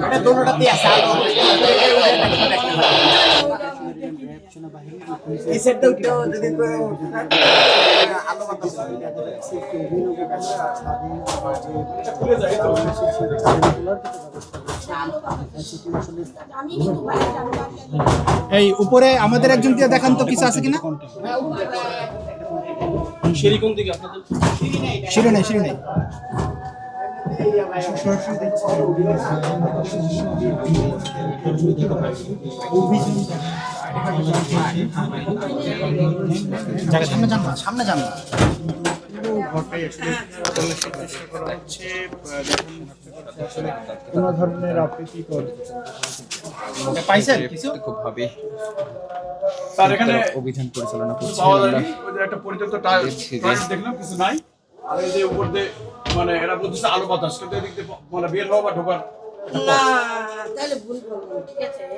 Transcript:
এটা দুটোটাতেই আছে আলো এই সেটটা উঠেও যদি আলো বাতাস খুলে যায় এই উপরে আমাদের একজন দিয়ে দেখান তো কিছু আছে কিনা সিঁড়ি কোন দিকে আপনাদের? সিঁড়ি নেই সিঁড়ি নেই সামনে যান না সামনে যান না ঘরটাই আসলে তল্লাশির চেষ্টা করা হচ্ছে। আসলে কোনো ধরনের অপ্রীতিকর পাইছেন কিছু খুব ভাবে স্যার এখানে অভিযান পরিচালনা করছে পাওয়া যায়নি। ওই যে একটা পরিত্যক্ত টয়লেট দেখলাম, কিছু নাই। আর এই যে উপর দিয়ে মানে এরা বলতেছে আলো বাতাস, কিন্তু এদিক দিয়ে মানে বের হওয়া বা ঢোকার না তাহলে ভুল করবো ঠিক আছে